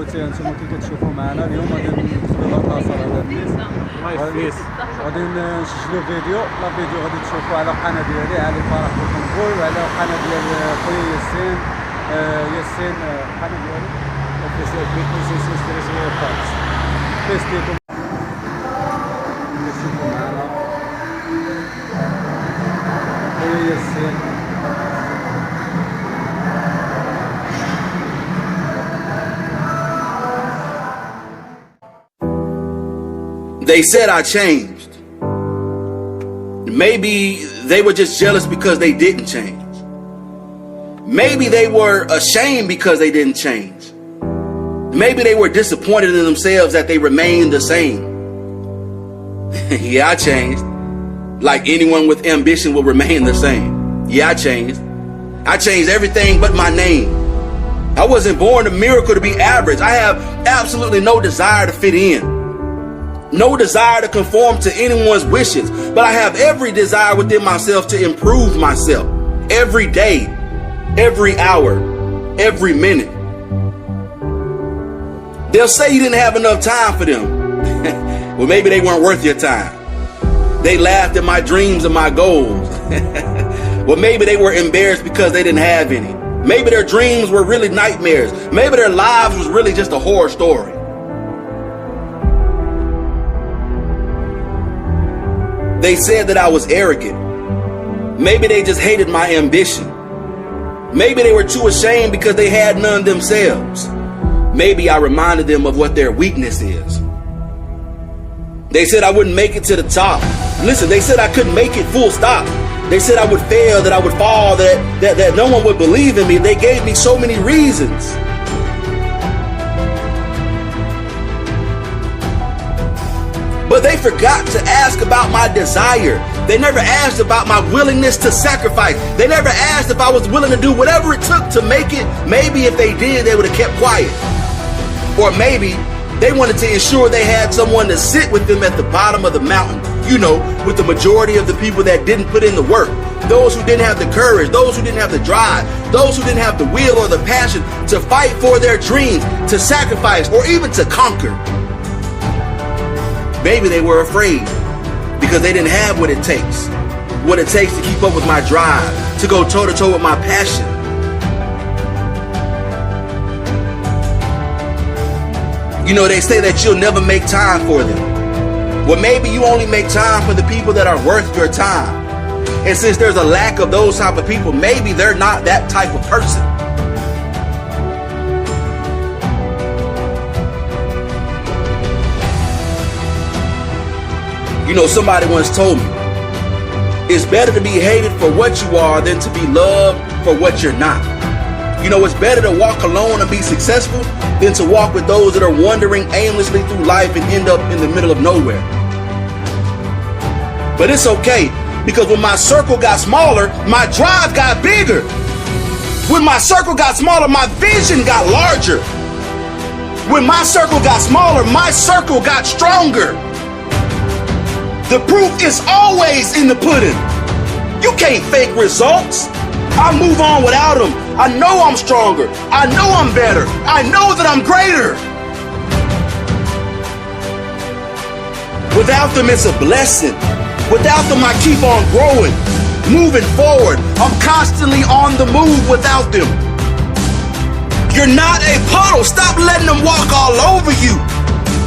خوتي انتم كي كتشوفوا معنا اليوم غادي ندخلوا لاطاسه على الناس غادي نسجلوا فيديو. لا فيديو غادي تشوفوا على القناه ديالي علي فرح بالقنبول وعلى القناه ديال خويا ياسين. القناه ديالي اوفيسيال بيزنس ستريس بارتس بيس ليكم كتشوفوا معنا خويا ياسين. They said I changed. Maybe they were just jealous because they didn't change. Maybe they were ashamed because they didn't change. Maybe they were disappointed in themselves that they remained the same. Yeah, I changed. Like anyone with ambition will remain the same. Yeah, I changed. I changed everything but my name. I wasn't born a miracle to be average. I have absolutely no desire to fit in. No desire to conform to anyone's wishes, but I have every desire within myself to improve myself every day, every hour, every minute. They'll say you didn't have enough time for them. Well, maybe they weren't worth your time. They laughed at my dreams and my goals. Well, maybe they were embarrassed because they didn't have any. Maybe their dreams were really nightmares. Maybe their lives was really just a horror story. They said that I was arrogant. Maybe they just hated my ambition. Maybe they were too ashamed because they had none themselves. Maybe I reminded them of what their weakness is. They said I wouldn't make it to the top. Listen, they said I couldn't make it, full stop. They said I would fail, that I would fall, that no one would believe in me. They gave me so many reasons. But they forgot to ask about my desire. They never asked about my willingness to sacrifice. They never asked if I was willing to do whatever it took to make it. Maybe if they did, they would have kept quiet. Or maybe they wanted to ensure they had someone to sit with them at the bottom of the mountain. You know, with the majority of the people that didn't put in the work. Those who didn't have the courage, those who didn't have the drive, those who didn't have the will or the passion to fight for their dreams, to sacrifice, or even to conquer. Maybe they were afraid because they didn't have what it takes to keep up with my drive, to go toe-to-toe with my passion. You know, they say that you'll never make time for them. Well, maybe you only make time for the people that are worth your time. And since there's a lack of those type of people, maybe they're not that type of person. You know, somebody once told me, it's better to be hated for what you are than to be loved for what you're not. You know, it's better to walk alone and be successful than to walk with those that are wandering aimlessly through life and end up in the middle of nowhere. But it's okay, because when my circle got smaller, my drive got bigger. When my circle got smaller, my vision got larger. When my circle got smaller, my circle got stronger. The proof is always in the pudding. You can't fake results. I move on without them. I know I'm stronger. I know I'm better. I know that I'm greater. Without them, it's a blessing. Without them, I keep on growing, moving forward. I'm constantly on the move without them. You're not a puddle. Stop letting them walk all over you.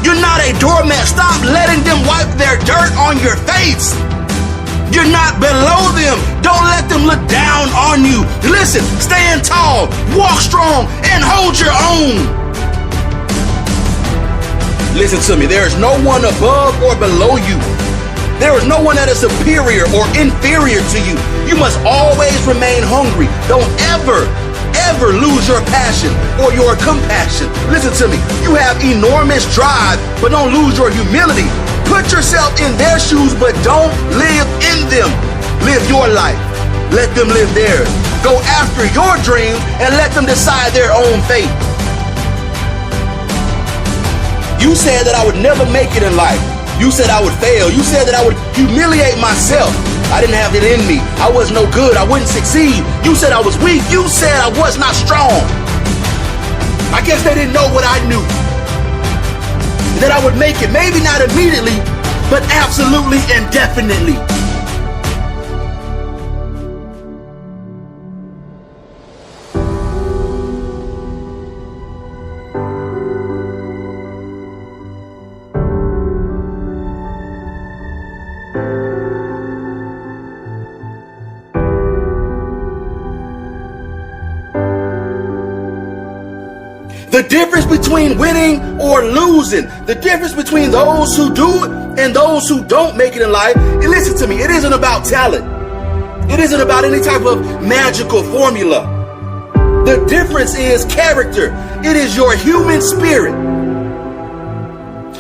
You're not a doormat. Stop letting them wipe their dirt on your face. You're not below them. Don't let them look down on you. Listen, stand tall, walk strong, and hold your own. Listen to me. There is no one above or below you. There is no one that is superior or inferior to you. You must always remain hungry. Don't ever lose your passion or your compassion. Listen to me. You have enormous drive, but don't lose your humility. Put yourself in their shoes, but don't live in them. Live your life. Let them live theirs. Go after your dreams and let them decide their own fate. You said that I would never make it in life. You said I would fail. You said that I would humiliate myself. I didn't have it in me. I was no good. I wouldn't succeed. You said I was weak. You said I was not strong. I guess they didn't know what I knew. That I would make it, maybe not immediately, but absolutely and definitely. The difference between winning or losing, the difference between those who do it and those who don't make it in life, and listen to me, it isn't about talent. It isn't about any type of magical formula. The difference is character. It is your human spirit.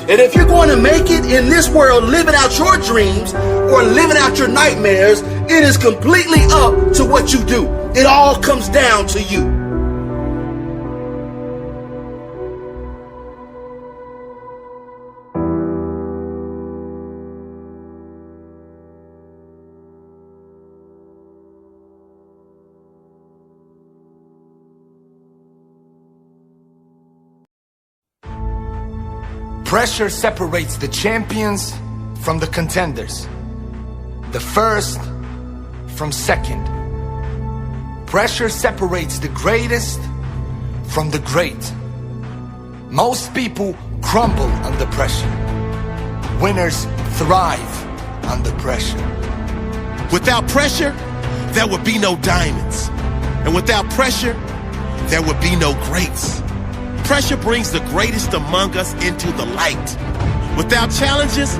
And if you're going to make it in this world living out your dreams or living out your nightmares, it is completely up to what you do. It all comes down to you. Pressure separates the champions from the contenders, the first from second. Pressure separates the greatest from the great. Most people crumble under pressure. Winners thrive under pressure. Without pressure, there would be no diamonds. And without pressure, there would be no greats. Pressure brings the greatest among us into the light. Without challenges,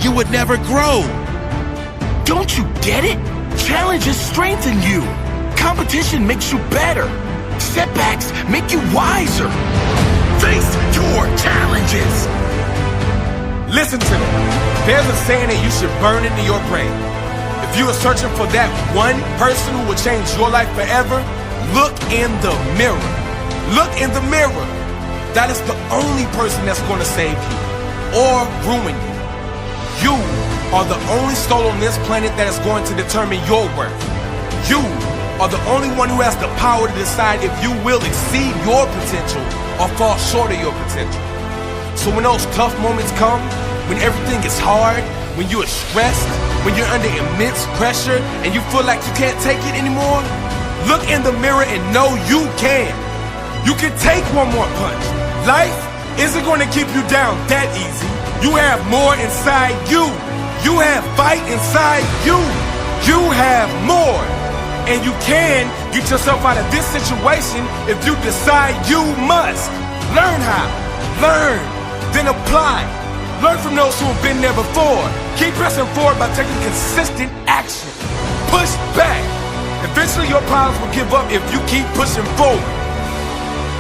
you would never grow. Don't you get it? Challenges strengthen you. Competition makes you better. Setbacks make you wiser. Face your challenges. Listen to me. There's a saying that you should burn into your brain. If you are searching for that one person who will change your life forever, look in the mirror. Look in the mirror. That is the only person that's going to save you or ruin you. You are the only soul on this planet that is going to determine your worth. You are the only one who has the power to decide if you will exceed your potential or fall short of your potential. So when those tough moments come, when everything is hard, when you are stressed, when you're under immense pressure and you feel like you can't take it anymore, look in the mirror and know you can. You can take one more punch. Life isn't going to keep you down that easy. You have more inside you. You have fight inside you. You have more. And you can get yourself out of this situation if you decide you must. Learn how. Learn. Then apply. Learn from those who have been there before. Keep pressing forward by taking consistent action. Push back. Eventually your problems will give up if you keep pushing forward.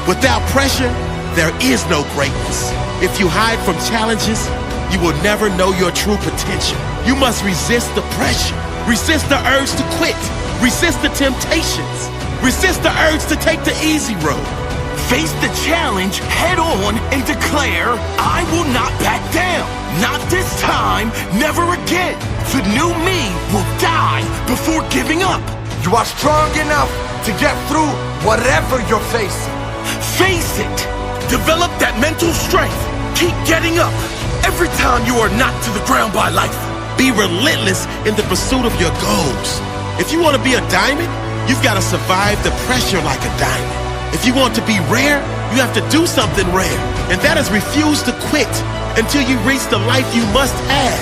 Without pressure, there is no greatness. If you hide from challenges, you will never know your true potential. You must resist the pressure. Resist the urge to quit. Resist the temptations. Resist the urge to take the easy road. Face the challenge head on and declare, I will not back down. Not this time, never again. The new me will die before giving up. You are strong enough to get through whatever you're facing. Face it. Develop that mental strength. Keep getting up every time you are knocked to the ground by life. Be relentless in the pursuit of your goals. If you want to be a diamond, you've got to survive the pressure like a diamond. If you want to be rare, you have to do something rare. And that is refuse to quit until you reach the life you must have.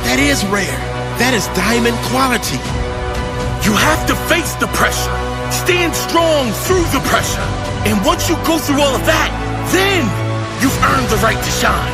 That is rare. That is diamond quality. You have to face the pressure. Stand strong through the pressure. And once you go through all of that, then you've earned the right to shine.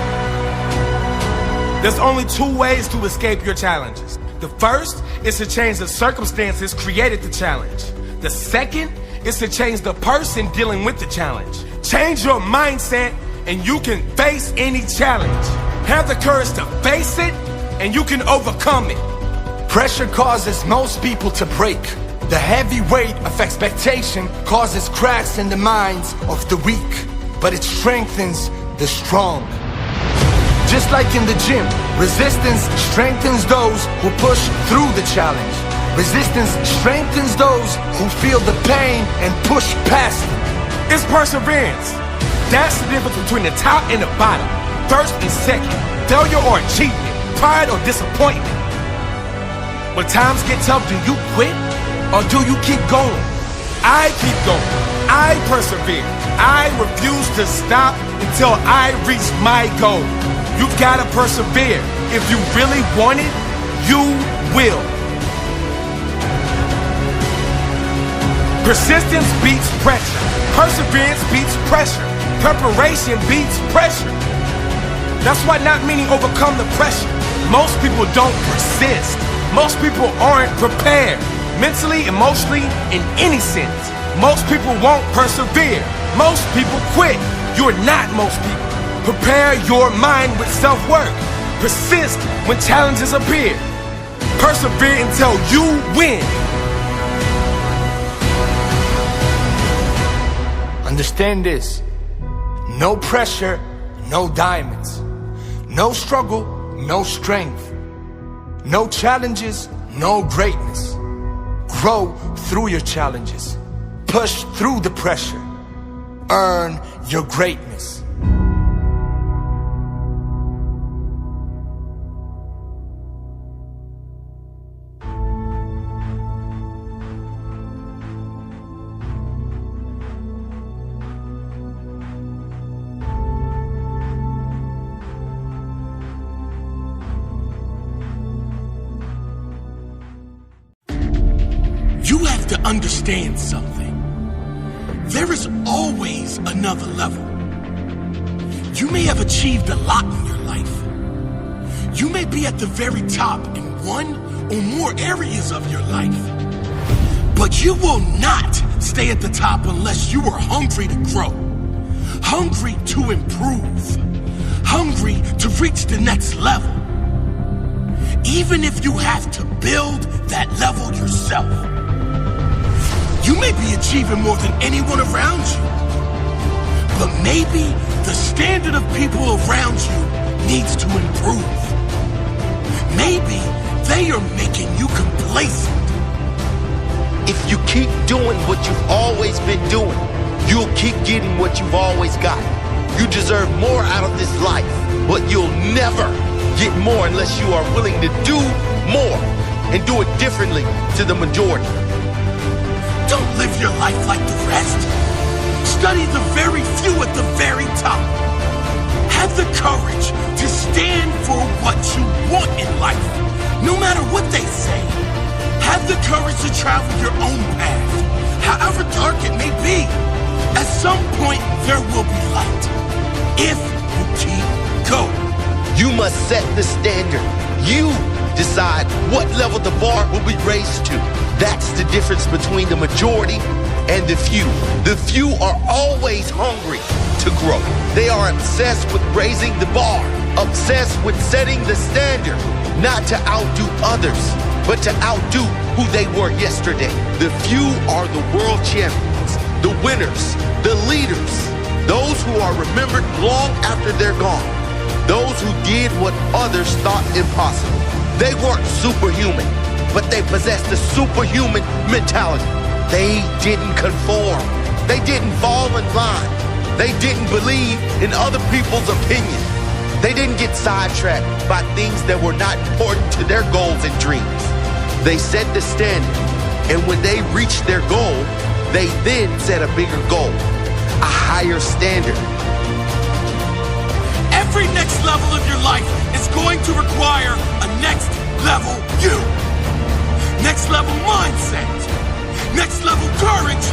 There's only two ways to escape your challenges. The first is to change the circumstances created the challenge. The second is to change the person dealing with the challenge. Change your mindset and you can face any challenge. Have the courage to face it and you can overcome it. Pressure causes most people to break. The heavy weight of expectation causes cracks in the minds of the weak, but it strengthens the strong. Just like in the gym, resistance strengthens those who push through the challenge. Resistance strengthens those who feel the pain and push past it. It's perseverance. That's the difference between the top and the bottom. First and second, failure or achievement, pride or disappointment. When times get tough, do you quit or do you keep going? I keep going. I persevere. I refuse to stop until I reach my goal. You gotta persevere. If you really want it, you will. Persistence beats pressure. Perseverance beats pressure. Preparation beats pressure. That's why not many overcome the pressure. Most people don't persist. Most people aren't prepared. Mentally, emotionally, in any sense. Most people won't persevere. Most people quit. You're not most people. Prepare your mind with self-work. Persist when challenges appear. Persevere until you win. Understand this. No pressure, no diamonds. No struggle, no strength. No challenges, no greatness. Grow through your challenges. Push through the pressure. Earn your greatness. You have to understand something. There is always another level. You may have achieved a lot in your life. You may be at the very top in one or more areas of your life. But you will not stay at the top unless you are hungry to grow, hungry to improve, hungry to reach the next level. Even if you have to build that level yourself. You may be achieving more than anyone around you, but maybe the standard of people around you needs to improve. Maybe they are making you complacent. If you keep doing what you've always been doing, you'll keep getting what you've always got. You deserve more out of this life, but you'll never get more unless you are willing to do more and do it differently to the majority. Don't live your life like the rest. Study the very few at the very top. Have the courage to stand for what you want in life, no matter what they say. Have the courage to travel your own path, however dark it may be. At some point, there will be light, if you keep going. You must set the standard. You decide what level the bar will be raised to. That's the difference between the majority and the few. The few are always hungry to grow. They are obsessed with raising the bar, obsessed with setting the standard, not to outdo others, but to outdo who they were yesterday. The few are the world champions, the winners, the leaders, those who are remembered long after they're gone, those who did what others thought impossible. They weren't superhuman, but they possessed a superhuman mentality. They didn't conform. They didn't fall in line. They didn't believe in other people's opinion. They didn't get sidetracked by things that were not important to their goals and dreams. They set the standard, and when they reached their goal, they then set a bigger goal, a higher standard. Every next level of your life is going to require a next level you. Next level mindset, next level courage,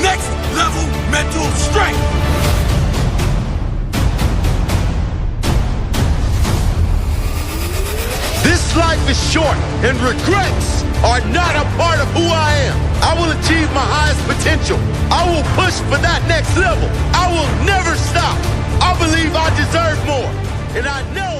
next level mental strength. This life is short and regrets are not a part of who I am. I will achieve my highest potential. I will push for that next level. I will never stop. I believe I deserve more, and I know